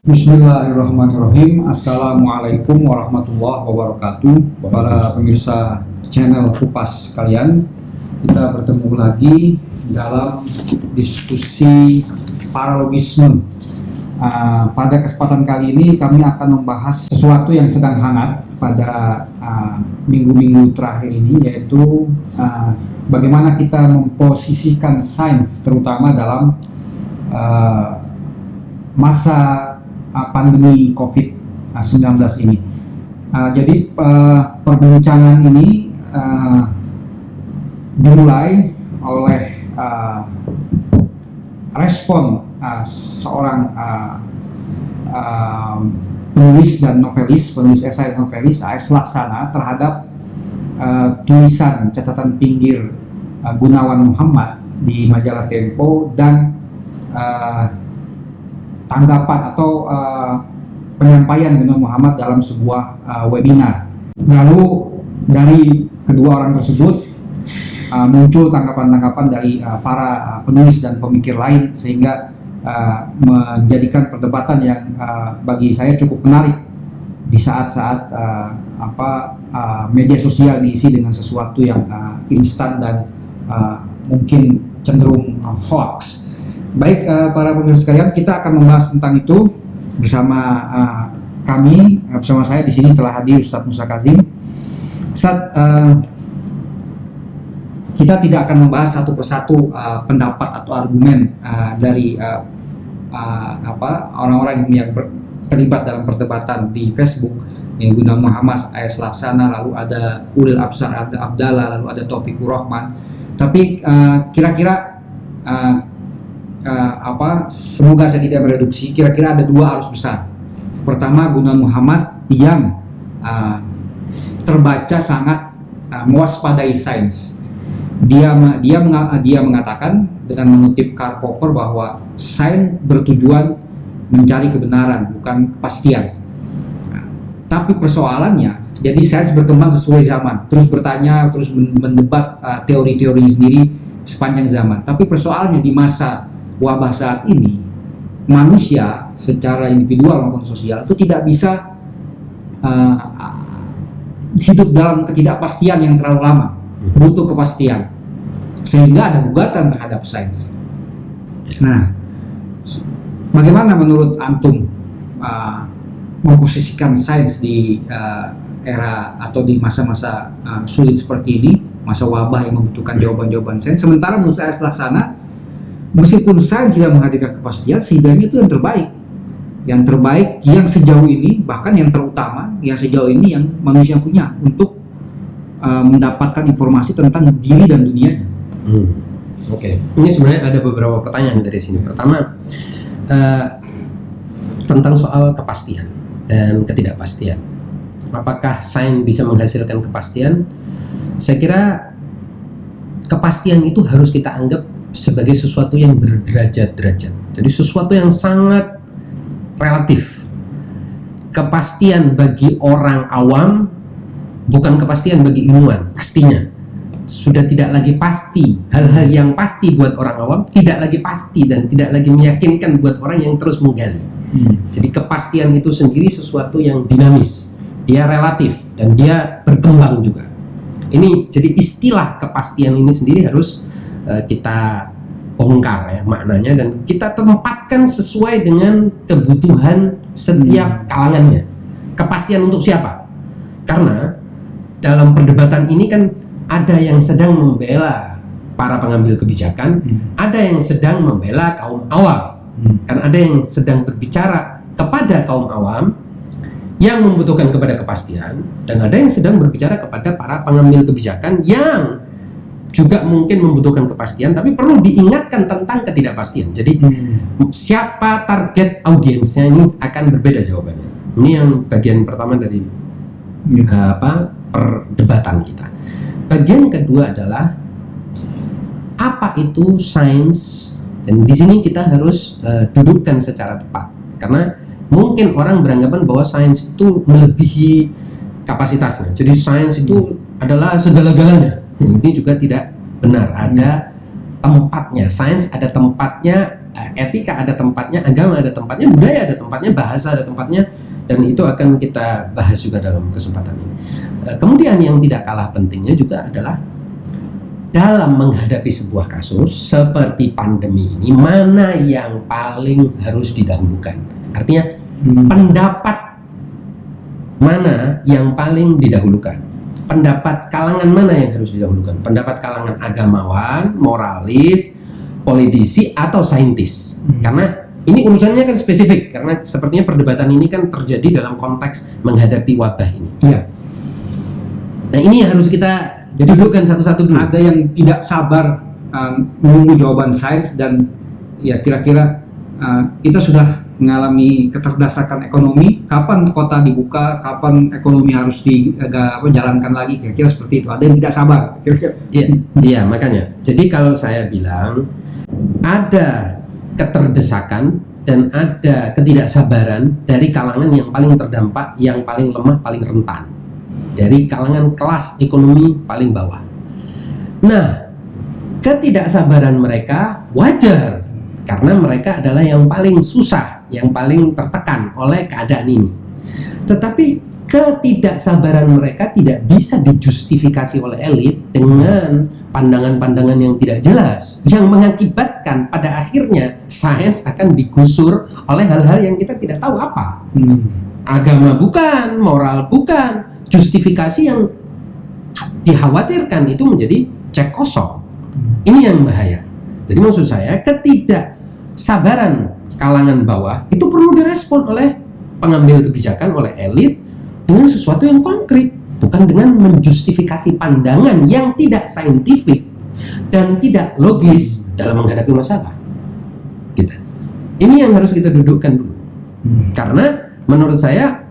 Bismillahirrahmanirrahim. Assalamualaikum warahmatullahi wabarakatuh. Para pemirsa channel Kupas sekalian, kita bertemu lagi dalam diskusi paralogisme. Pada kesempatan kali ini kami akan membahas sesuatu yang sedang hangat pada minggu-minggu terakhir ini, yaitu bagaimana kita memposisikan sains terutama dalam masa pandemi COVID-19 ini. Jadi perbincangan ini dimulai oleh respon seorang penulis dan novelis, penulis esai dan novelis A.S. Laksana terhadap tulisan catatan pinggir Gunawan Muhammad di majalah Tempo dan tanggapan atau penyampaian Gunawan Muhammad dalam sebuah webinar. Lalu dari kedua orang tersebut muncul tanggapan-tanggapan dari para penulis dan pemikir lain, sehingga menjadikan perdebatan yang bagi saya cukup menarik di saat-saat media sosial diisi dengan sesuatu yang instan dan mungkin cenderung hoax. Baik, para pemirsa sekalian, kita akan membahas tentang itu bersama bersama saya di sini telah hadir Ustadz Musa Kazim. Ustadz, kita tidak akan membahas satu persatu pendapat atau argumen dari orang-orang yang terlibat dalam perdebatan di Facebook, yang Gunawan Muhammad, A.S. Laksana, lalu ada Ulil Absar, ada Abdallah, lalu ada Taufikur Rahman. Tapi kira-kira semoga saya tidak mereduksi, kira-kira ada dua arus besar. Pertama, Gunawan Muhammad yang terbaca sangat mewaspadai sains. Dia mengatakan dengan mengutip Karl Popper bahwa sains bertujuan mencari kebenaran, bukan kepastian. Tapi persoalannya, jadi sains berkembang sesuai zaman, terus bertanya, terus mendebat teori-teorinya sendiri sepanjang zaman. Tapi persoalannya di masa wabah saat ini, manusia secara individual maupun sosial itu tidak bisa hidup dalam ketidakpastian yang terlalu lama, butuh kepastian, sehingga ada gugatan terhadap sains. Nah, bagaimana menurut antum memposisikan sains di era atau di masa-masa sulit seperti ini, masa wabah yang membutuhkan jawaban-jawaban sains, sementara menurut saya Laksana, meskipun sains tidak menghadirkan kepastian, setidaknya itu yang terbaik yang sejauh ini, bahkan yang terutama yang sejauh ini yang manusia punya untuk mendapatkan informasi tentang diri dan dunianya. Oke. Ini sebenarnya ada beberapa pertanyaan dari sini. Pertama, tentang soal kepastian dan ketidakpastian. Apakah sains bisa menghasilkan kepastian? Saya kira kepastian itu harus kita anggap sebagai sesuatu yang berderajat-derajat. Jadi sesuatu yang sangat relatif. Kepastian bagi orang awam bukan kepastian bagi ilmuwan, pastinya. Sudah tidak lagi pasti. Hal-hal yang pasti buat orang awam tidak lagi pasti dan tidak lagi meyakinkan buat orang yang terus menggali. Jadi kepastian itu sendiri sesuatu yang dinamis. Dia relatif dan dia berkembang juga. Ini jadi istilah kepastian ini sendiri harus kita bongkar ya maknanya, dan kita tempatkan sesuai dengan kebutuhan setiap kalangannya. Kepastian untuk siapa? Karena dalam perdebatan ini kan ada yang sedang membela para pengambil kebijakan, ada yang sedang membela kaum awam, kan ada yang sedang berbicara kepada kaum awam yang membutuhkan kepada kepastian, dan ada yang sedang berbicara kepada para pengambil kebijakan yang juga mungkin membutuhkan kepastian, tapi perlu diingatkan tentang ketidakpastian. Jadi siapa target audiensnya ini akan berbeda jawabannya. Ini yang bagian pertama dari perdebatan kita. Bagian kedua adalah apa itu sains, dan di sini kita harus dudukkan secara tepat, karena mungkin orang beranggapan bahwa sains itu melebihi kapasitasnya. Jadi sains itu adalah segala-galanya. Ini juga tidak benar. Ada tempatnya. Sains ada tempatnya etika ada tempatnya, agama ada tempatnya, budaya ada tempatnya, bahasa ada tempatnya, dan itu akan kita bahas juga dalam kesempatan ini. Kemudian yang tidak kalah pentingnya juga adalah dalam menghadapi sebuah kasus seperti pandemi ini, mana yang paling harus didahulukan? Artinya pendapat mana yang paling didahulukan? Pendapat kalangan mana yang harus didahulukan? Pendapat kalangan agamawan, moralis, politisi, atau saintis? Karena ini urusannya kan spesifik, karena sepertinya perdebatan ini kan terjadi dalam konteks menghadapi wabah ini. Iya. Nah, ini yang harus kita dudukkan satu-satu dulu. Ada yang tidak sabar menunggu jawaban sains, dan ya kira-kira kita sudah mengalami keterdesakan ekonomi, kapan kota dibuka, kapan ekonomi harus dijalankan lagi, kira-kira seperti itu. Ada yang tidak sabar, kira-kira. Iya, makanya. Jadi kalau saya bilang ada keterdesakan dan ada ketidaksabaran dari kalangan yang paling terdampak, yang paling lemah, paling rentan, dari kalangan kelas ekonomi paling bawah. Nah, ketidaksabaran mereka wajar, karena mereka adalah yang paling susah, yang paling tertekan oleh keadaan ini. Tetapi ketidaksabaran mereka tidak bisa dijustifikasi oleh elit dengan pandangan-pandangan yang tidak jelas, yang mengakibatkan pada akhirnya sains akan digusur oleh hal-hal yang kita tidak tahu apa. Agama bukan, moral bukan, justifikasi yang dikhawatirkan itu menjadi cek kosong. Ini yang bahaya. Jadi maksud saya, ketidaksabaran kalangan bawah itu perlu direspon oleh pengambil kebijakan, oleh elit, dengan sesuatu yang konkret, bukan dengan menjustifikasi pandangan yang tidak saintifik dan tidak logis dalam menghadapi masalah. Ini yang harus kita dudukkan dulu. Karena menurut saya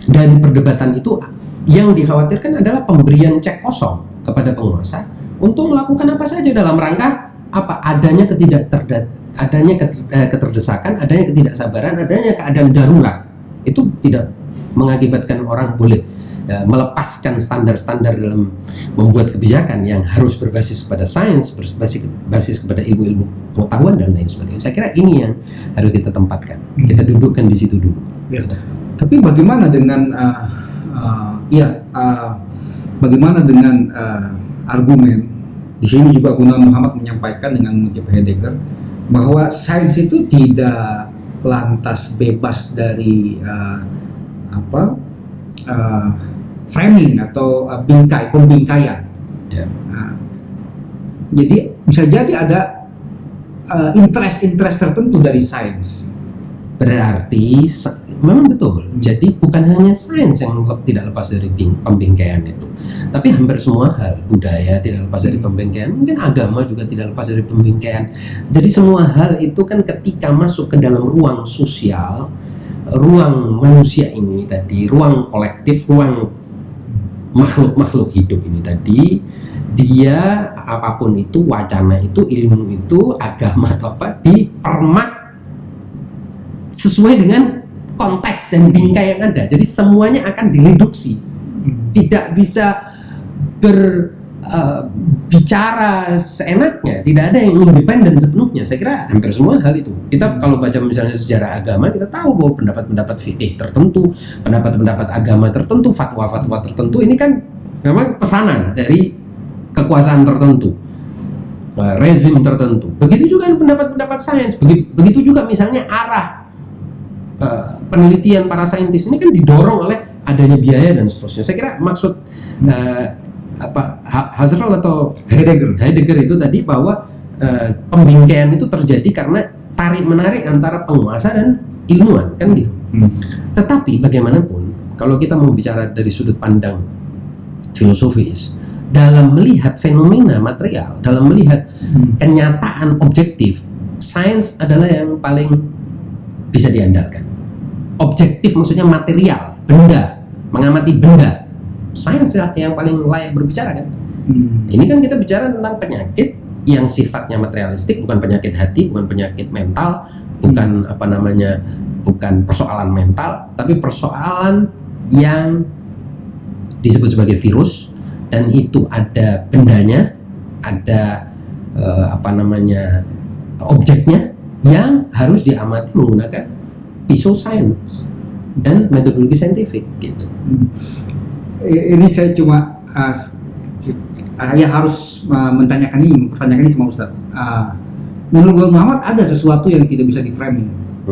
dari perdebatan itu yang dikhawatirkan adalah pemberian cek kosong kepada penguasa untuk melakukan apa saja dalam rangka apa? Adanya keterdesakan, adanya ketidaksabaran, adanya keadaan darurat. Itu tidak mengakibatkan orang boleh melepaskan standar-standar dalam membuat kebijakan yang harus berbasis pada sains, berbasis kepada ilmu-ilmu pengetahuan dan lain sebagainya. Saya kira ini yang harus kita tempatkan, kita dudukkan di situ dulu. Ya. Tapi bagaimana dengan bagaimana dengan argumen di sini juga Gunawan Muhammad menyampaikan dengan mengutip Heidegger bahwa sains itu tidak lantas bebas dari framing atau pembingkaian. Ya. Jadi bisa jadi ada interest tertentu dari sains. Berarti memang betul. Jadi bukan hanya sains yang tidak lepas dari pembingkaian itu, tapi hampir semua hal, budaya tidak lepas dari pembingkaian, mungkin agama juga tidak lepas dari pembingkaian. Jadi semua hal itu kan ketika masuk ke dalam ruang sosial, ruang manusia ini tadi, ruang kolektif, ruang makhluk-makhluk hidup ini tadi, dia apapun itu, wacana itu, ilmu itu, agama atau apa, dipermak sesuai dengan konteks dan bingkai yang ada. Jadi semuanya akan direduksi, tidak bisa berbicara seenaknya, tidak ada yang independen sepenuhnya. Saya kira hampir semua hal itu. Kita kalau baca misalnya sejarah agama, kita tahu bahwa pendapat-pendapat fikih tertentu, pendapat-pendapat agama tertentu, fatwa-fatwa tertentu, ini kan memang pesanan dari kekuasaan tertentu, rezim tertentu. Begitu juga pendapat-pendapat sains, begitu juga misalnya arah penelitian para saintis ini kan didorong oleh adanya biaya dan seterusnya. Saya kira maksud Husserl atau Heidegger itu tadi bahwa pembingkaian itu terjadi karena tarik-menarik antara penguasa dan ilmuwan, kan gitu. Tetapi bagaimanapun kalau kita mau bicara dari sudut pandang filosofis, dalam melihat fenomena material, dalam melihat kenyataan objektif, sains adalah yang paling bisa diandalkan. Objektif maksudnya material, benda, mengamati benda. Sains yang paling layak berbicara kan. Ini kan kita bicara tentang penyakit yang sifatnya materialistik, bukan penyakit hati, bukan penyakit mental, bukan bukan persoalan mental, tapi persoalan yang disebut sebagai virus, dan itu ada bendanya, ada objeknya, yang harus diamati menggunakan pisau sains dan metodologi saintifik gitu. Ini saya cuma ya harus mempertanyakan ini sama Ustaz. Menurut Muhammad ada sesuatu yang tidak bisa di-framing,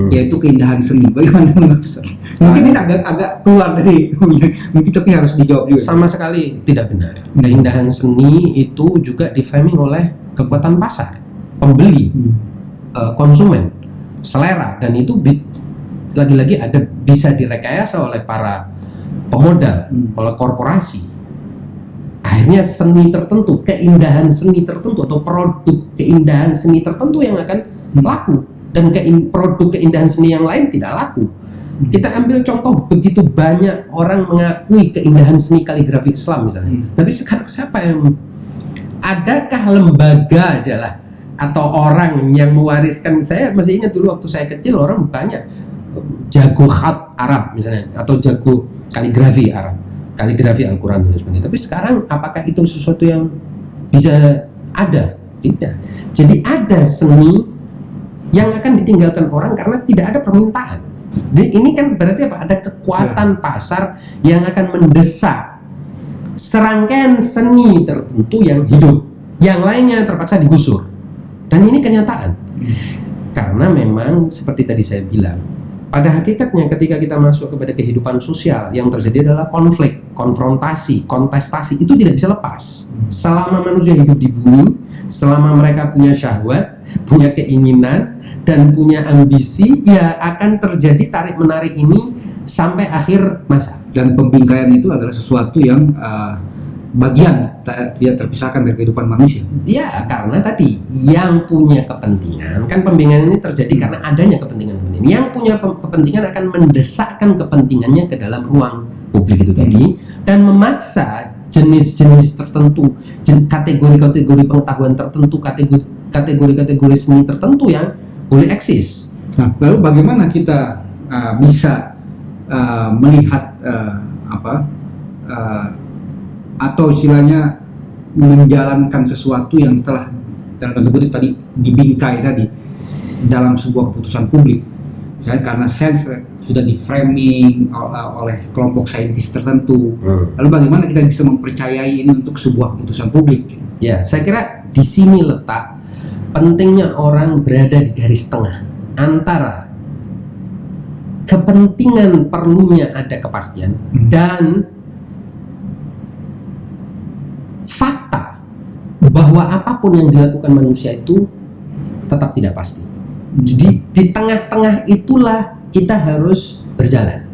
yaitu keindahan seni. Bagaimana menurut Ustaz? Mungkin ini agak keluar dari mungkin, tapi harus dijawab juga. Sama sekali tidak benar. Keindahan seni itu juga di-framing oleh kekuatan pasar, pembeli, konsumen, selera, dan itu lagi-lagi ada bisa direkayasa oleh para pemodal, oleh korporasi. Akhirnya seni tertentu, keindahan seni tertentu atau produk keindahan seni tertentu yang akan laku, dan produk keindahan seni yang lain tidak laku. Kita ambil contoh, begitu banyak orang mengakui keindahan seni kaligrafi Islam misalnya, tapi sekarang siapa yang, adakah lembaga aja lah atau orang yang mewariskan? Saya masih ingat dulu waktu saya kecil orang banyak jago khat Arab misalnya, atau jago kaligrafi Arab, kaligrafi Al-Quran dan sebagainya. Tapi sekarang apakah itu sesuatu yang bisa ada? Tidak. Jadi ada seni yang akan ditinggalkan orang karena tidak ada permintaan. Jadi ini kan berarti apa? Ada kekuatan pasar yang akan mendesak serangkaian seni tertentu yang hidup, yang lainnya terpaksa digusur. Dan ini kenyataan. Karena memang seperti tadi saya bilang, pada hakikatnya ketika kita masuk kepada kehidupan sosial, yang terjadi adalah konflik, konfrontasi, kontestasi, itu tidak bisa lepas. Selama manusia hidup di bumi, selama mereka punya syahwat, punya keinginan, dan punya ambisi, ya akan terjadi tarik-menarik ini sampai akhir masa. Dan pembingkaian itu adalah sesuatu yang bagian tidak terpisahkan dari kehidupan manusia. Ya, karena tadi yang punya kepentingan, kan pembingkaian ini terjadi karena adanya kepentingan-kepentingan. Yang punya kepentingan akan mendesakkan kepentingannya ke dalam ruang publik itu tadi, dan memaksa jenis-jenis tertentu, kategori-kategori pengetahuan tertentu, kategori-kategori seni tertentu yang boleh eksis. Nah, lalu bagaimana kita bisa melihat atau istilahnya menjalankan sesuatu yang setelah dalam tanda kutip tadi dibingkai tadi dalam sebuah keputusan publik, karena sains sudah di framing oleh kelompok saintis tertentu. Lalu bagaimana kita bisa mempercayai ini untuk sebuah keputusan publik? Ya, saya kira di sini letak pentingnya orang berada di garis tengah antara kepentingan perlunya ada kepastian dan fakta bahwa apapun yang dilakukan manusia itu tetap tidak pasti. Jadi di tengah-tengah itulah kita harus berjalan.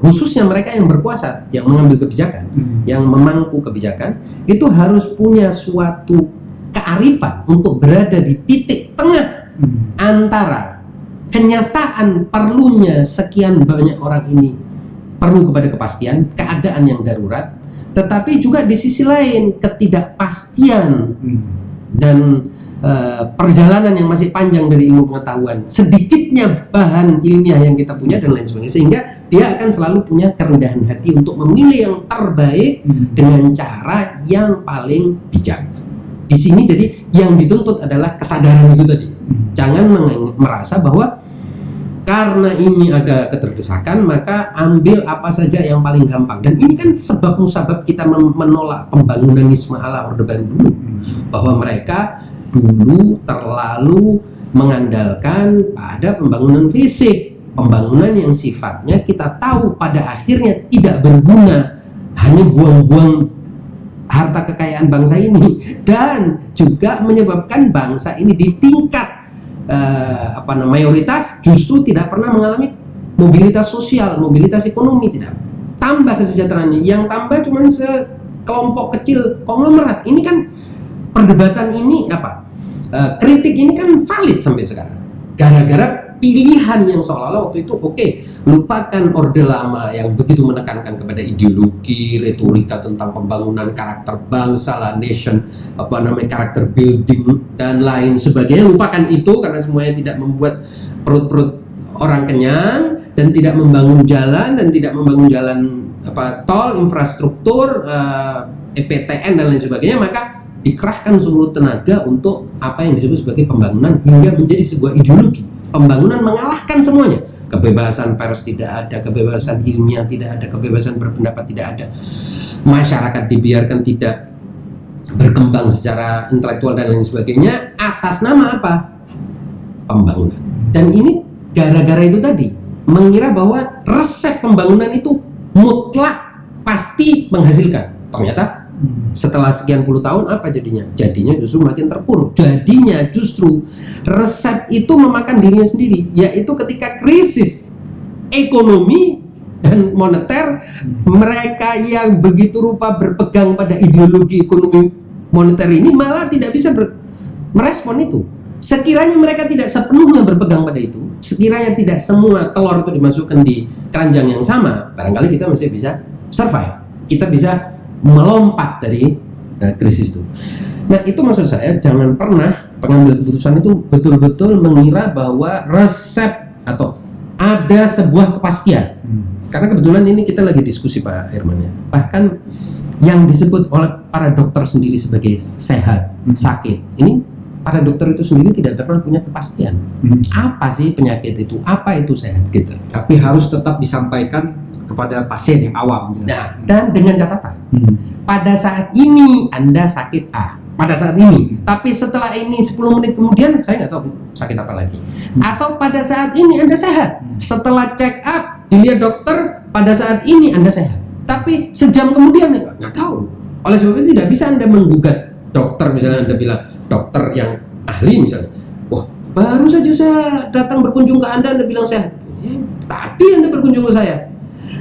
Khususnya mereka yang berkuasa, yang mengambil kebijakan, yang memangku kebijakan, itu harus punya suatu kearifan untuk berada di titik tengah antara kenyataan perlunya sekian banyak orang ini perlu kepada kepastian, keadaan yang darurat, tetapi juga di sisi lain ketidakpastian dan perjalanan yang masih panjang dari ilmu pengetahuan, sedikitnya bahan ilmiah yang kita punya dan lain sebagainya, sehingga dia akan selalu punya kerendahan hati untuk memilih yang terbaik dengan cara yang paling bijak. Di sini jadi yang dituntut adalah kesadaran itu tadi. Jangan merasa bahwa karena ini ada keterdesakan maka ambil apa saja yang paling gampang. Dan ini kan sebab musabab kita menolak pembangunanisme ala Orde Baru dulu, bahwa mereka dulu terlalu mengandalkan pada pembangunan fisik, pembangunan yang sifatnya kita tahu pada akhirnya tidak berguna, hanya buang-buang harta kekayaan bangsa ini, dan juga menyebabkan bangsa ini di tingkat mayoritas justru tidak pernah mengalami mobilitas sosial, mobilitas ekonomi, tidak tambah kesejahteraannya, yang tambah cuma sekelompok kecil konglomerat. Ini kan perdebatan ini kritik ini kan valid sampai sekarang gara-gara pilihan yang seolah-olah waktu itu lupakan Orde Lama yang begitu menekankan kepada ideologi, retorika tentang pembangunan karakter bangsa lah, nation, karakter building dan lain sebagainya. Lupakan itu karena semuanya tidak membuat perut-perut orang kenyang, dan tidak membangun jalan, tol, infrastruktur, EPTN dan lain sebagainya. Maka dikerahkan seluruh tenaga untuk apa yang disebut sebagai pembangunan hingga menjadi sebuah ideologi. Pembangunan mengalahkan semuanya. Kebebasan pers tidak ada, kebebasan ilmiah tidak ada, kebebasan berpendapat tidak ada. Masyarakat dibiarkan tidak berkembang secara intelektual dan lain sebagainya atas nama apa? Pembangunan. Dan ini gara-gara itu tadi, mengira bahwa resep pembangunan itu mutlak pasti menghasilkan. Ternyata setelah sekian puluh tahun apa jadinya? Jadinya justru makin terpuruk. Jadinya justru resep itu memakan dirinya sendiri, yaitu ketika krisis ekonomi dan moneter, mereka yang begitu rupa berpegang pada ideologi ekonomi moneter ini malah tidak bisa merespon itu. Sekiranya mereka tidak sepenuhnya berpegang pada itu, sekiranya tidak semua telur itu dimasukkan di keranjang yang sama, barangkali kita masih bisa survive. Kita bisa melompat dari krisis itu. Nah, itu maksud saya, jangan pernah pengambil keputusan itu betul-betul mengira bahwa resep atau ada sebuah kepastian. Karena kebetulan ini kita lagi diskusi Pak Herman ya. Bahkan yang disebut oleh para dokter sendiri sebagai sehat, sakit, ini para dokter itu sendiri tidak pernah punya kepastian. Apa sih penyakit itu? Apa itu sehat gitu. Tapi harus tetap disampaikan kepada pasien yang awam. Nah, dan dengan catatan, pada saat ini Anda sakit A, pada saat ini, tapi setelah ini 10 menit kemudian saya nggak tahu sakit apa lagi. Atau pada saat ini Anda sehat, setelah check up dilihat dokter, pada saat ini Anda sehat, tapi sejam kemudian nggak tahu. Oleh sebab itu tidak bisa Anda menggugat dokter, misalnya Anda bilang dokter yang ahli misalnya, wah baru saja saya datang berkunjung ke Anda bilang sehat. Ya, tadi Anda berkunjung ke saya.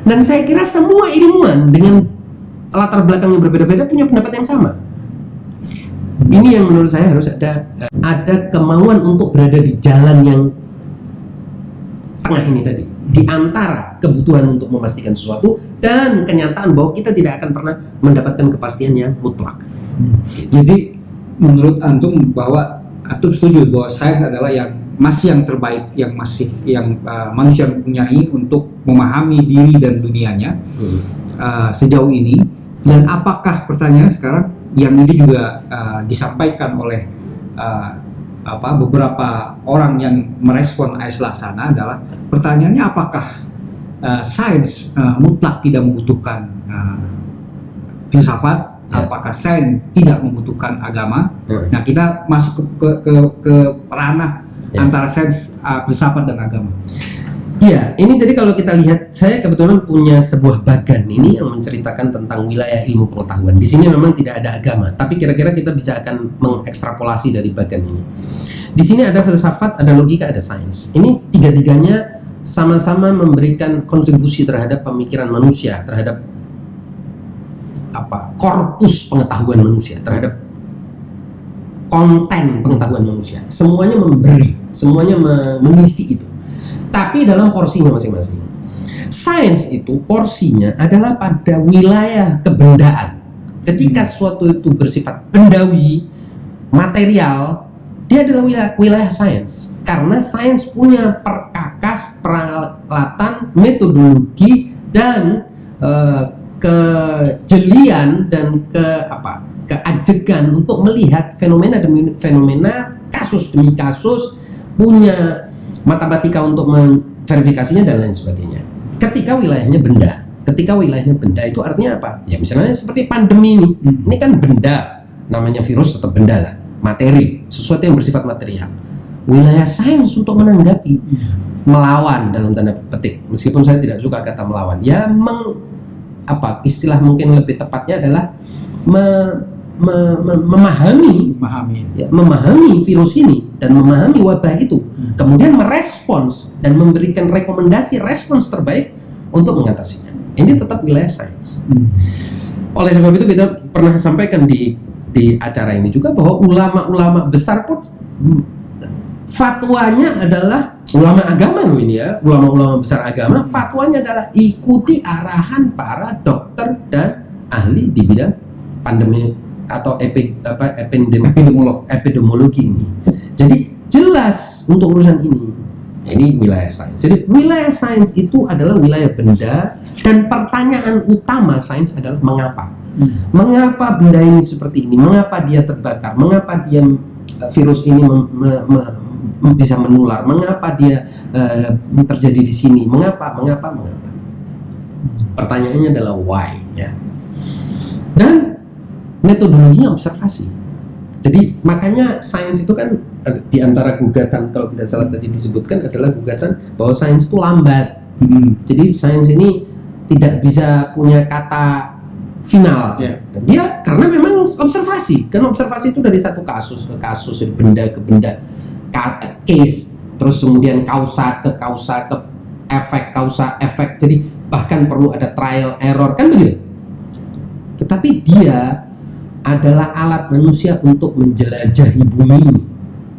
Dan saya kira semua ilmuwan dengan latar belakang yang berbeda-beda punya pendapat yang sama. Ini yang menurut saya harus ada kemauan untuk berada di jalan yang tengah ini tadi, di antara kebutuhan untuk memastikan sesuatu dan kenyataan bahwa kita tidak akan pernah mendapatkan kepastian yang mutlak. Jadi menurut antum bahwa antum setuju bahwa sains adalah yang terbaik yang manusia mempunyai untuk memahami diri dan dunianya sejauh ini. Dan apakah pertanyaan sekarang yang ini juga disampaikan oleh beberapa orang yang merespon AS Laksana adalah pertanyaannya apakah sains mutlak tidak membutuhkan filsafat? Apakah sains tidak membutuhkan agama? Nah, kita masuk ke ranah antara sains, filsafat dan agama. Iya, ini jadi kalau kita lihat, saya kebetulan punya sebuah bagan ini yang menceritakan tentang wilayah ilmu pengetahuan. Di sini memang tidak ada agama, tapi kira-kira kita bisa akan mengekstrapolasi dari bagan ini. Di sini ada filsafat, ada logika, ada sains. Ini tiga-tiganya sama-sama memberikan kontribusi terhadap pemikiran manusia, terhadap korpus pengetahuan manusia, terhadap konten pengetahuan manusia. Semuanya memberi, semuanya mengisi itu, tapi dalam porsinya masing-masing. Sains itu porsinya adalah pada wilayah kebendaan. Ketika sesuatu itu bersifat bendawi, material, dia adalah wilayah sains. Karena sains punya perkakas, peralatan, metodologi, dan kejelian dan keajegan untuk melihat fenomena demi fenomena, kasus demi kasus, punya matematika untuk memverifikasinya dan lain sebagainya. Ketika wilayahnya benda itu artinya apa? Ya misalnya seperti pandemi ini, ini kan benda, namanya virus atau benda lah, materi, sesuatu yang bersifat material. Wilayah sains untuk menanggapi, melawan dalam tanda petik, meskipun saya tidak suka kata melawan, ya istilah mungkin lebih tepatnya adalah memahami virus ini dan memahami wabah itu, kemudian merespons dan memberikan rekomendasi respons terbaik untuk mengatasinya. Ini tetap wilayah sains. Oleh sebab itu kita pernah sampaikan di acara ini juga bahwa ulama-ulama besar pun fatwanya adalah ulama agama loh ini ya, ulama-ulama besar agama, fatwanya adalah ikuti arahan para dokter dan ahli di bidang pandemi atau epidemiologi ini. Jadi jelas untuk urusan ini wilayah sains. Jadi wilayah sains itu adalah wilayah benda, dan pertanyaan utama sains adalah mengapa. Mengapa benda ini seperti ini? Mengapa dia terbakar? Mengapa dia virus ini bisa menular? Mengapa dia terjadi di sini? Mengapa? Pertanyaannya adalah why, ya. Dan metodologinya observasi. Jadi makanya sains itu kan di antara gugatan, kalau tidak salah tadi disebutkan, adalah gugatan bahwa sains itu lambat. Jadi sains ini tidak bisa punya kata final. Dia karena memang observasi. Karena observasi itu dari satu kasus ke kasus, dari benda ke benda, case, terus kemudian kausa ke efek, kausa efek. Jadi bahkan perlu ada trial error, kan begitu. Tetapi dia adalah alat manusia untuk menjelajahi bumi ini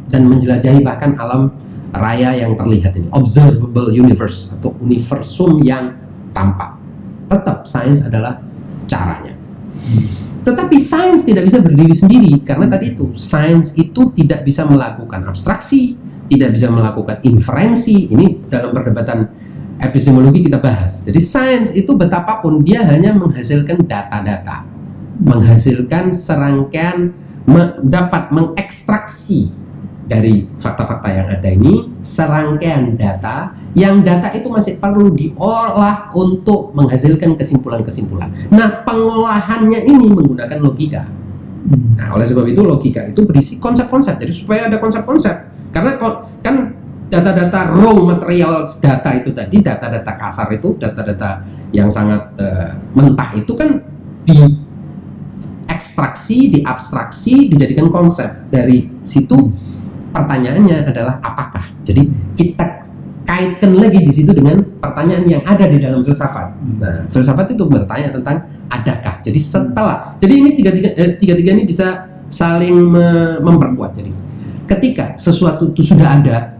dan menjelajahi bahkan alam raya yang terlihat ini, observable universe atau universum yang tampak. Tetap sains adalah caranya. Tetapi sains tidak bisa berdiri sendiri karena tadi itu sains itu tidak bisa melakukan abstraksi, tidak bisa melakukan inferensi. Ini dalam perdebatan epistemologi kita bahas. Jadi sains itu betapapun dia hanya menghasilkan data-data, menghasilkan serangkaian, dapat mengekstraksi dari fakta-fakta yang ada ini serangkaian data, yang data itu masih perlu diolah untuk menghasilkan kesimpulan-kesimpulan. Nah, pengolahannya ini menggunakan logika. Nah, oleh sebab itu logika itu berisi konsep-konsep. Jadi supaya ada konsep-konsep, karena kan data-data raw material data itu tadi, data-data kasar itu, data-data yang sangat mentah itu kan diekstraksi, diabstraksi, dijadikan konsep. Dari situ pertanyaannya adalah apakah. Jadi kita kaitkan lagi di situ dengan pertanyaan yang ada di dalam filsafat. Nah, filsafat itu bertanya tentang adakah. Jadi setelah, jadi ini tiga-tiga ini bisa saling memperkuat. Jadi ketika sesuatu itu sudah ada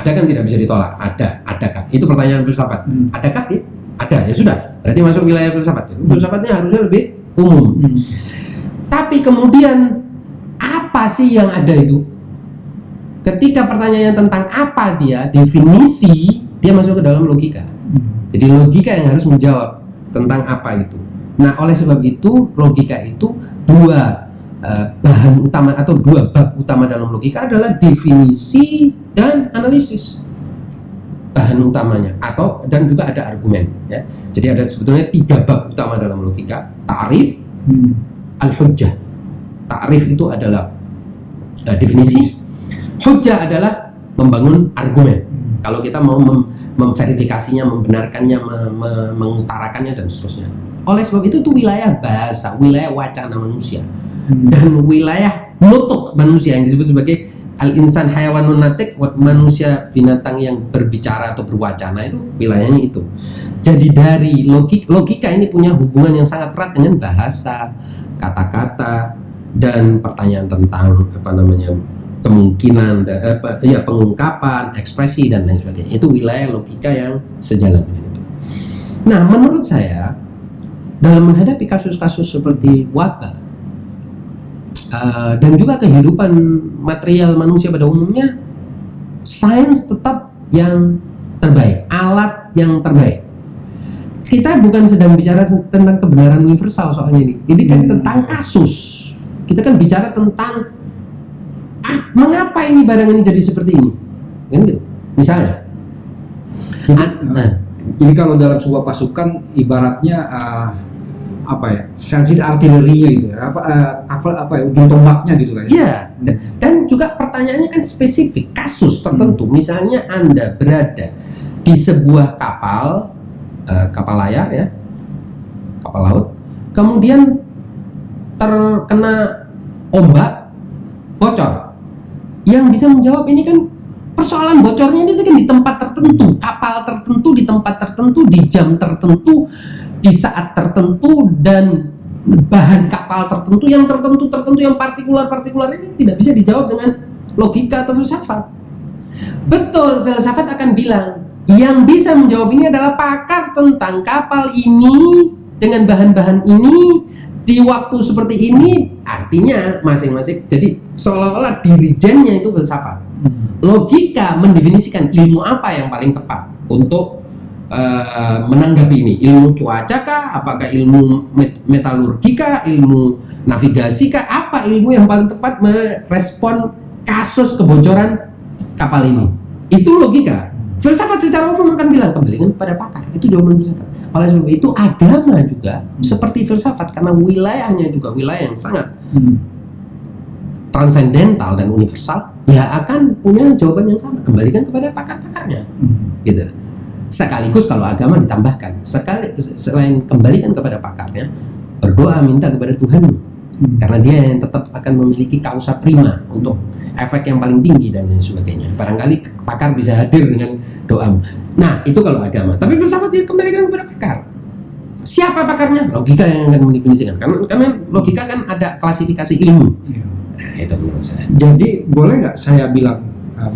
kan tidak bisa ditolak. Adakah? Itu pertanyaan filsafat. Adakah dia? Ada, ya sudah. Berarti masuk wilayah filsafat. Filsafatnya harusnya lebih umum. Tapi kemudian apa sih yang ada itu? Ketika pertanyaannya tentang apa dia, definisi, dia masuk ke dalam logika. Jadi logika yang harus menjawab tentang apa itu. Nah, oleh sebab itu logika itu dua bahan utama atau dua bab utama dalam logika adalah definisi dan analisis. Bahan utamanya dan juga ada argumen, ya. Jadi ada sebetulnya tiga bab utama dalam logika: ta'rif, al-hujjah. Ta'rif itu adalah definisi, hujjah adalah membangun argumen. Kalau kita mau memverifikasinya, membenarkannya, mengutarakannya dan seterusnya. Oleh sebab itu wilayah bahasa, wilayah wacana manusia. Dan wilayah nutuk manusia yang disebut sebagai al-insan hayawanun natik, manusia binatang yang berbicara atau berwacana, itu wilayahnya itu. Jadi dari logika ini punya hubungan yang sangat erat dengan bahasa, kata-kata, dan pertanyaan tentang kemungkinan, pengungkapan, ekspresi dan lain sebagainya. Itu wilayah logika yang sejalan dengan itu. Nah, menurut saya dalam menghadapi kasus-kasus seperti wabah dan juga kehidupan material manusia pada umumnya, sains tetap yang terbaik, alat yang terbaik. Kita bukan sedang bicara tentang kebenaran universal soalnya ini. Ini kan tentang kasus. Kita kan bicara tentang mengapa ini barang ini jadi seperti ini, kan gitu. Misalnya, ini kalau dalam sebuah pasukan ibaratnya senjata artilerinya gitu ya, ujung tombaknya gitu kan. Iya, dan juga pertanyaannya kan spesifik, kasus tertentu. Misalnya Anda berada di sebuah kapal layar, ya, kapal laut, kemudian terkena ombak, bocor. Yang bisa menjawab ini kan persoalan bocornya ini kan di tempat tertentu, kapal tertentu, di tempat tertentu, di jam tertentu, di saat tertentu, dan bahan kapal tertentu yang partikular ini tidak bisa dijawab dengan logika atau filsafat. Betul, filsafat akan bilang yang bisa menjawab ini adalah pakar tentang kapal ini dengan bahan-bahan ini di waktu seperti ini. Artinya masing-masing, jadi seolah-olah dirijennya itu filsafat. Logika mendefinisikan ilmu apa yang paling tepat untuk menanggapi ini, ilmu cuaca kah, kah, apakah ilmu metalurgi kah, ilmu navigasi kah, apa ilmu yang paling tepat merespon kasus kebocoran kapal ini? Itu logika. Filsafat secara umum akan bilang kembalikan kepada pakar. Itu jawaban filsafat. Oleh sebab itu agama juga seperti filsafat karena wilayahnya juga wilayah yang sangat transendental dan universal, ya akan punya jawaban yang sama. Kembalikan kepada pakar-pakarnya, gitu. Sekaligus kalau agama ditambahkan, selain kembalikan kepada pakarnya, berdoa minta kepada Tuhan, karena dia yang tetap akan memiliki kausa prima untuk efek yang paling tinggi dan lain sebagainya. Barangkali pakar bisa hadir dengan doamu. Nah, itu kalau agama. Tapi filsafat dia kembalikan kepada pakar. Siapa pakarnya? Logika yang akan mendefinisikan. Karena logika kan ada klasifikasi ilmu. Nah, itu menurut saya. Jadi boleh nggak saya bilang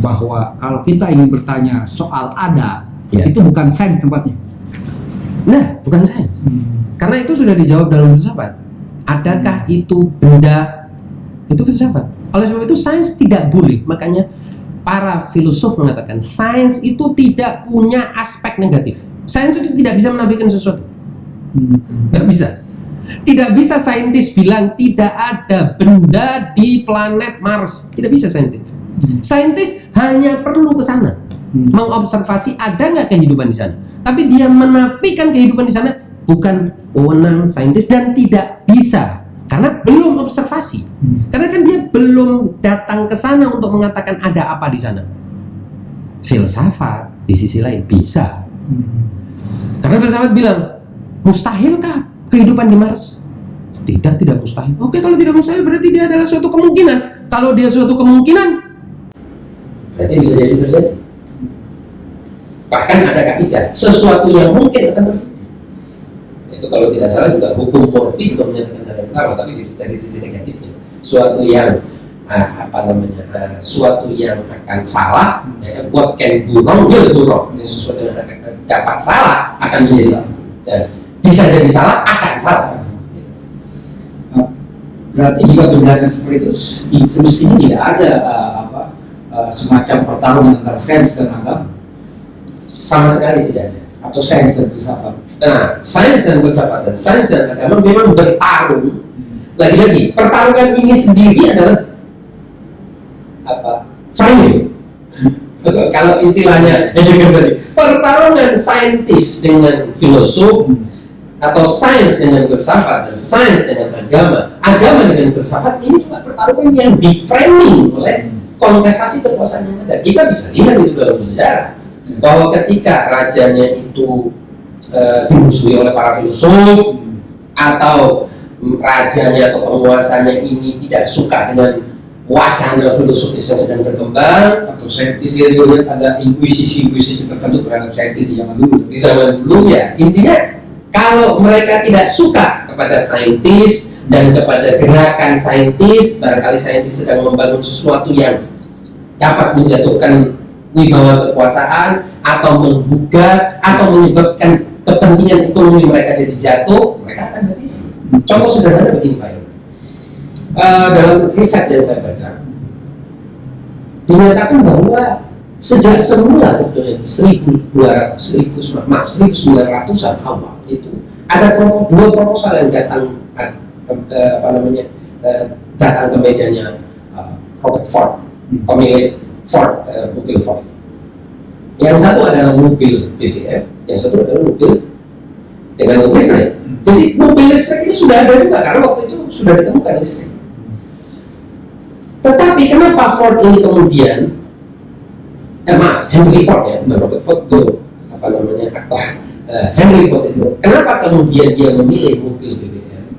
bahwa kalau kita ingin bertanya soal ada, Ya. itu bukan sains tempatnya. Nah, bukan sains. Karena itu sudah dijawab dalam filsafat. Adakah itu benda? Itu filsafat. Oleh sebab itu sains tidak boleh. Makanya para filosof mengatakan sains itu tidak punya aspek negatif. Sains itu tidak bisa menafikan sesuatu. Tidak bisa. Tidak bisa saintis bilang tidak ada benda di planet Mars. Tidak bisa saintis. Saintis hanya perlu ke sana, mengobservasi ada nggak kehidupan di sana. Tapi dia menafikan kehidupan di sana bukan wewenang saintis dan tidak bisa karena belum observasi. Karena kan dia belum datang ke sana untuk mengatakan ada apa di sana. Filsafat di sisi lain bisa. Karena filsafat bilang mustahilkah kehidupan di Mars? Tidak mustahil. Oke, kalau tidak mustahil berarti dia adalah suatu kemungkinan. Kalau dia suatu kemungkinan, berarti bisa jadi terjadi. Bahkan ada kaidah, sesuatu yang mungkin akan terjadi. Itu kalau tidak salah juga hukum Murphy juga menyatakan hal yang sama, tapi dari sisi negatifnya. Suatu yang suatu yang akan salah, ya, what can go wrong will go wrong. Sesuatu yang akan dapat salah akan menjadi salah. Dan bisa jadi salah akan salah. Berarti jika penjelasan seperti itu semestinya tidak ada semacam pertarungan antara sains dan agama. Sama sekali tidak ada. Atau sains dan filsafat. Nah, sains dan filsafat dan sains dan agama memang bertarung. Lagi-lagi, pertarungan ini sendiri adalah framing. Kalau istilahnya pertarungan saintis dengan filosof atau sains dengan filsafat dan sains dengan agama dengan filsafat, ini juga pertarungan yang di-framing oleh kontestasi kekuasaan yang ada. Kita bisa lihat itu dalam sejarah bahwa ketika rajanya itu dimusuhi oleh para filosof atau rajanya atau penguasanya ini tidak suka dengan wacana filosofis yang sedang berkembang, Atau saintis yang juga ada inkuisisi tertentu terhadap saintis di zaman dulu. di zaman dulu ya, intinya kalau mereka tidak suka kepada saintis dan kepada gerakan saintis, barangkali saintis sedang membangun sesuatu yang dapat menjatuhkan wibawa kekuasaan atau menggugat atau menyebabkan kepentingan ekonomi mereka jadi jatuh, mereka akan habisi. Contoh sederhana begini Pak. Dalam riset yang saya baca dinyatakan bahwa sejak semula sebetulnya 1900-an awal itu ada dua proposal yang datang datang ke mejanya Robert Ford, pemilik Ford, mobil Ford. Yang satu adalah mobil BBM, yang satu adalah mobil dengan listrik. Jadi mobil listrik itu sudah ada juga karena waktu itu sudah ditemukan listrik. Tetapi kenapa Ford ini kemudian Henry Ford ya, Robert Ford itu Henry Ford itu kenapa kemudian dia memilih mobil BBM?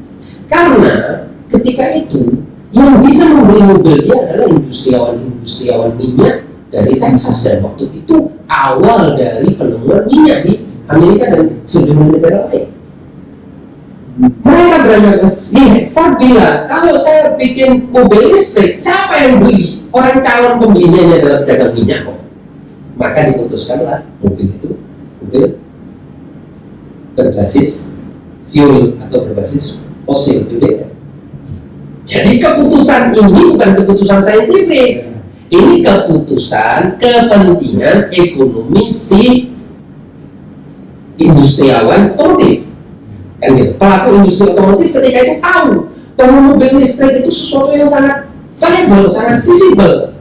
Karena ketika itu yang bisa membeli mobil dia adalah industriawan minyak dari Texas, dan waktu itu awal dari penemuan minyak di Amerika dan sejumlah negara lain. Mereka berangkat, Ford bilang, kalau saya bikin mobil listrik, siapa yang beli? Orang calon pembelinya ini adalah pedagang minyak kok. Maka diputuskanlah mobil itu mobil berbasis fuel atau berbasis fosil BBM. Jadi keputusan ini bukan keputusan saintifik, ini keputusan kepentingan ekonomi si industriawan otomotif. Kan pelaku industri otomotif ketika itu tahu bahwa mobil listrik itu sesuatu yang sangat viable, sangat visible.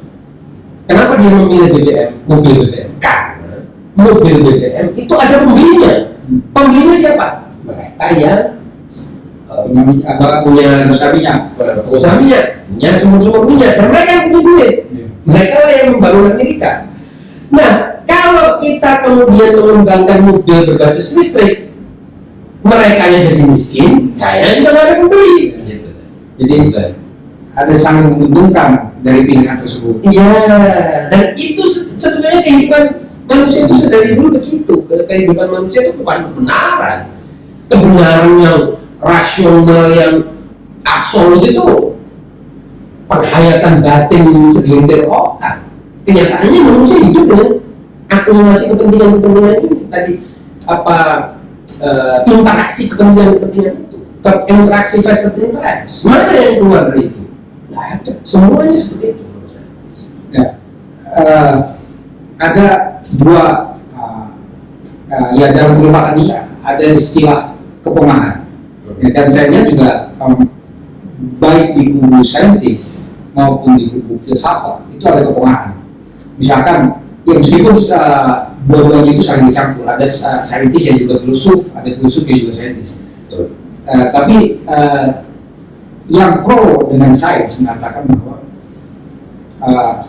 Kenapa dia memilih BBM, mobil BBM? Karena mobil BBM itu ada pembelinya. Pembelinya siapa? Mereka yang punya pengusaha minyak, punya sumur-sumur minyak, dan mereka yang punya duit. Mereka lah yang membangun Amerika. Nah, kalau kita kemudian mengembangkan mobil berbasis listrik, mereka yang jadi miskin, saya juga nggak ada pembeli. Jadi ada sangat menguntungkan dari pilihan tersebut. Iya, dan itu sebetulnya kehidupan manusia itu sedari dulu begitu. Kehidupan manusia itu bukan kebenaran yang rasional, yang absolut itu penghayatan batin segelintir orang. Kenyataannya manusia hidup dengan akumulasi kepentingan-kepentingan ini tadi, interaksi kepentingan-kepentingan itu, interaksi versus interaksi. Mana yang keluar dari itu? Nggak ada. Semuanya seperti itu. Ya, ada dua ya dalam perubahan ini ada istilah kepongahan. Ya, dan saya lihat juga baik di kubu saintis maupun di kubu filsafat itu ada kepongahan. Misalkan ya meskipun dua-duanya itu saling dicampur, ada saintis yang juga filosof, ada filosof yang juga saintis. Tapi yang pro dengan sains mengatakan bahwa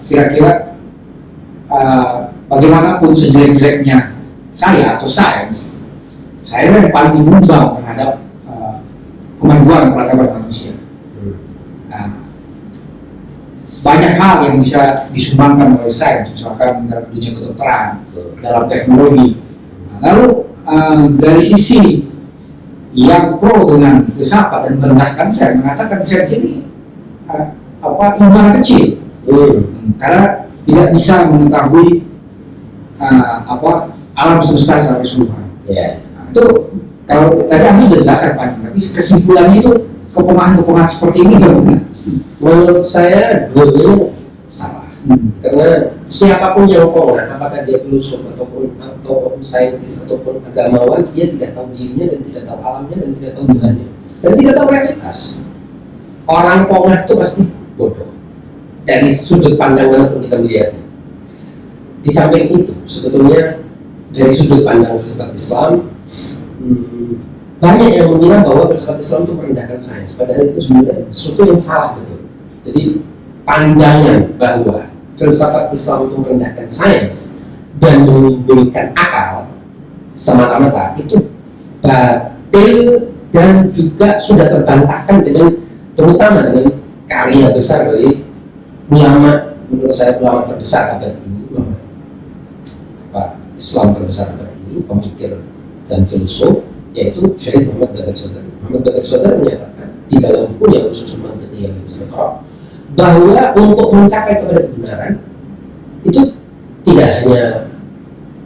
kira-kira bagaimanapun sejelek-jeleknya saya atau sains, saya yang paling menyumbang terhadap kemajuan peradaban manusia. Banyak hal yang bisa disumbangkan oleh sains, misalkan dalam dunia kedokteran, dalam teknologi. Lalu dari sisi yang pro dengan filsafat dan merendahkan sains, mengatakan sains ini ilmuwan kecil, karena tidak bisa mengetahui alam semesta secara keseluruhan. Itu kalau tadi aku sudah jelaskan panjang, tapi kesimpulannya itu kepongahan-kepongahan seperti ini tidak benar. Menurut saya dua-duanya salah. Karena siapapun yang pongah, apakah dia filosof ataupun saintis ataupun agamawan, dia tidak tahu dirinya dan tidak tahu alamnya dan tidak tahu Tuhannya dan tidak tahu realitas. Orang pongah itu pasti bodoh dari sudut pandang manapun kita melihatnya. Di samping itu, sebetulnya dari sudut pandang filsafat Islam, banyak yang mengira bahwa filsafat Islam itu merendahkan sains, padahal itu sebenarnya sesuatu yang salah betul. Jadi pandangan bahwa filsafat Islam itu merendahkan sains dan menimbulkan akal semata-mata itu batil dan juga sudah terbantahkan dengan, terutama dengan karya besar dari ulama, menurut saya ulama terbesar abad ini, Islam terbesar abad ini, pemikir dan filosof, yaitu Syekh Muhammad Baqir Sadr. Muhammad Baqir Sadr menyatakan di dalam bukunya Usus Mantiqiyah al-Istiqra' bahwa untuk mencapai kepada kebenaran itu tidak hanya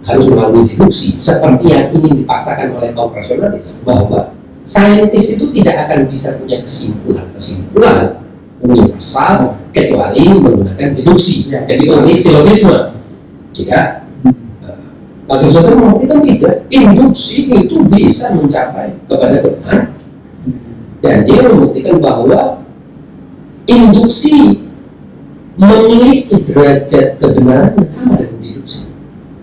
harus melalui deduksi seperti yang ini dipaksakan oleh kaum rasionalis, bahwa saintis itu tidak akan bisa punya kesimpulan universal kecuali menggunakan deduksi, kecuali silogisme. Tidak. Bagi saudara membuktikan tidak, induksi itu bisa mencapai kepada kebenaran, dan dia membuktikan bahwa induksi memiliki derajat kebenaran yang sama dengan deduksi.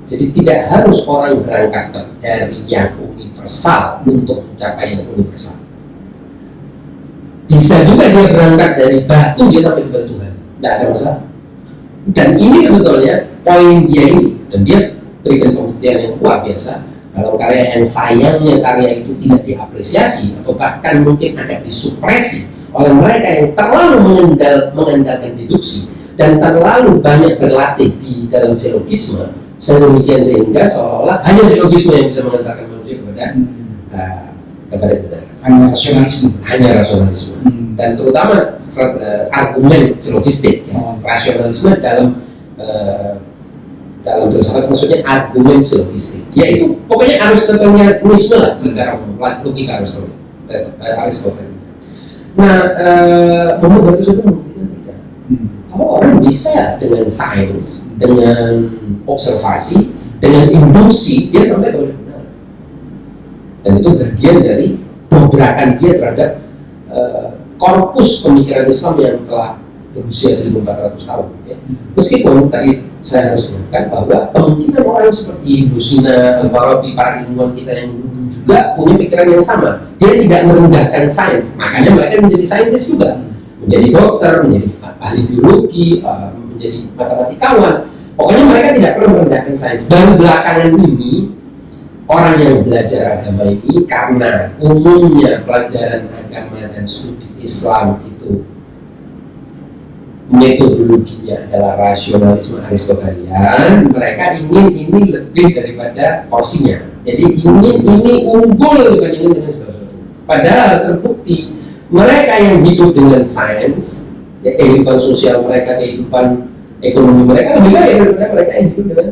Jadi tidak harus orang berangkat dari yang universal untuk mencapai yang universal. Bisa juga dia berangkat dari batu dia sampai kepada Tuhan, tidak ada masalah. Dan ini sebetulnya poin dia ini, dan dia berikan pembuktian yang luar biasa dalam karya yang sayangnya karya itu tidak diapresiasi atau bahkan mungkin agak disupresi oleh mereka yang terlalu mengandalkan deduksi dan terlalu banyak berlatih di dalam silogisme, sedemikian sehingga seolah-olah hanya silogisme yang bisa mengantarkan manusia kepada kebenaran. Hanya rasionalisme. Dan terutama argumen silogistik, rasionalisme dalam filsafat maksudnya argumen silogistik, yaitu pokoknya Aristotelianisme lah secara umum, logika Aristoteles. Nah, Muhammad Baqir Sadr membuktikan tidak. Kalau orang bisa dengan sains, dengan observasi, dengan induksi, dia sampai kepada kebenaran. Dan itu bagian dari dobrakan dia terhadap korpus pemikiran Islam yang telah berusia 1400 tahun. Ya. Meskipun tadi saya harus ingatkan bahwa kemungkinan orang seperti Ibu Sina, Al-Farabi, para ilmuwan kita yang dulu juga punya pikiran yang sama. Dia tidak merendahkan sains, makanya mereka menjadi saintis juga, menjadi dokter, menjadi ahli biologi, menjadi matematikawan. Pokoknya mereka tidak pernah merendahkan sains. Baru belakangan ini orang yang belajar agama ini, karena umumnya pelajaran agama dan studi Islam itu metodologinya adalah rasionalisme Aristotelian, mereka ingin ini lebih daripada porsinya. Jadi ingin ini unggul dibandingkan dengan sesuatu. Padahal terbukti mereka yang hidup dengan sains, ya, kehidupan sosial mereka, kehidupan ekonomi mereka lebih baik daripada mereka yang hidup dengan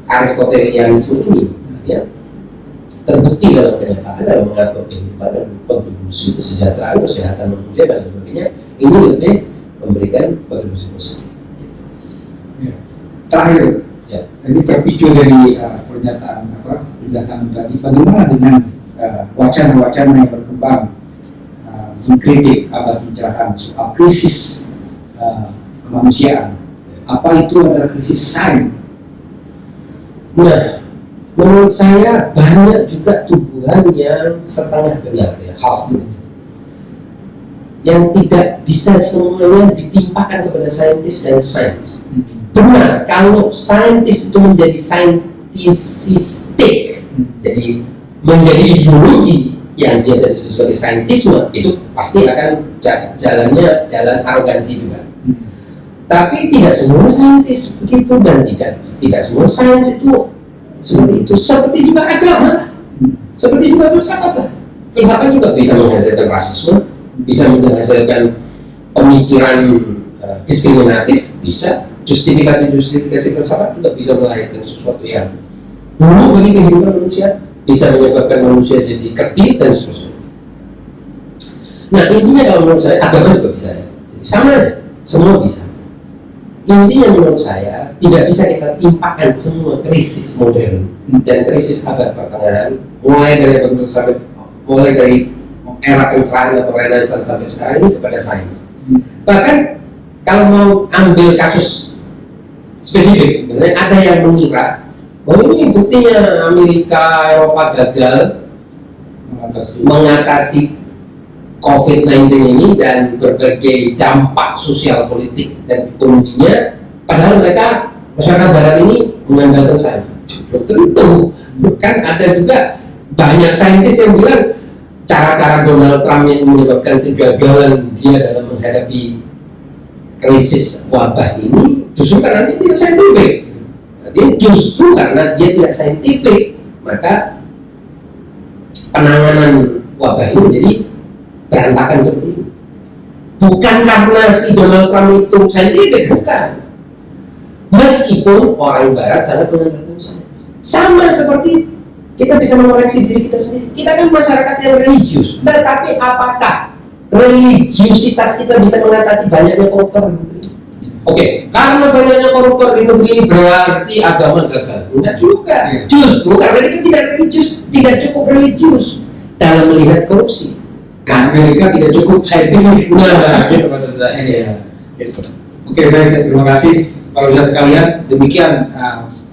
Aristotelianisme ini. Ya. Terbukti dalam kenyataan, dalam mengatur kehidupan dan kontribusi kesejahteraan, kesehatan manusia dan sebagainya, ini lebih memberikan kontribusi positif. Ya. Terakhir, Ya. ini terpicu dari pernyataan penjelasan tadi, bagaimana dengan wacana-wacana yang berkembang mengkritik atas pencerahan soal krisis kemanusiaan? Apa itu adalah krisis sains? Nah, menurut saya banyak juga tuduhan yang setengah benar, ya, half truth, yang tidak bisa semuanya ditimpakan kepada saintis dan sains. Benar, kalau saintis itu menjadi saintisistik, jadi menjadi ideologi yang biasa disebut sebagai saintisme, itu pasti akan jalannya jalan arogansi juga. Tapi tidak semua saintis begitu, dan tidak semua sains itu seperti itu. Seperti juga agama, seperti juga filsafat. Filsafat juga bisa menghasilkan rasisme, bisa menghasilkan pemikiran diskriminatif, bisa justifikasi filsafat juga bisa melahirkan sesuatu yang buruk bagi kehidupan manusia, bisa menyebabkan manusia jadi kerdil dan seterusnya. Nah, intinya kalau menurut saya agama juga bisa, ya. Jadi sama aja, semua bisa. Intinya menurut saya tidak bisa kita timpakan semua krisis modern dan krisis abad pertengahan, mulai dari era pencerahan atau renaissance sampai sekarang ini kepada sains. Bahkan kalau mau ambil kasus spesifik, misalnya ada yang mengira bahwa ini buktinya Amerika, Eropa gagal mengatasi COVID-19 ini dan berbagai dampak sosial, politik, dan ekonominya, padahal mereka, masyarakat barat ini mengandalkan sains. Belum tentu, kan ada juga banyak saintis yang bilang cara-cara Donald Trump yang menyebabkan kegagalan dia dalam menghadapi krisis wabah ini justru karena dia tidak saintifik. Jadi justru karena dia tidak saintifik, maka penanganan wabah ini menjadi berantakan seperti ini. Bukan karena si Donald Trump itu saintifik, bukan. Meskipun orang Barat sangat mengandalkan sains. Sama seperti kita bisa mengoreksi diri kita sendiri. Kita kan masyarakat yang religius, tetapi apakah religiusitas kita bisa mengatasi banyaknya koruptor di negeri? Oke, karena banyaknya koruptor di negeri ini berarti agama gagal? Enggak juga. Justru karena kita tidak religius, tidak cukup religius dalam melihat korupsi. Amerika tidak cukup saintifik. Nah, itu maksud saya. Ya. Oke, baik, terima kasih Pak Ustaz sekalian. Demikian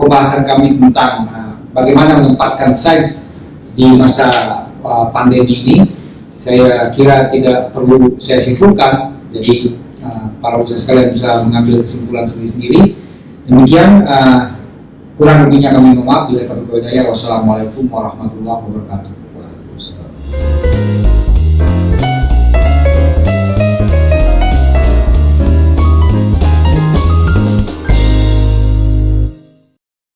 pembahasan kami tentang bagaimana menempatkan sains di masa pandemi ini. Saya kira tidak perlu saya simpulkan, jadi para Ustaz sekalian bisa mengambil kesimpulan sendiri-sendiri. Demikian, kurang lebihnya kami mohon maaf. Bila kami berjaya, wassalamualaikum warahmatullahi wabarakatuh.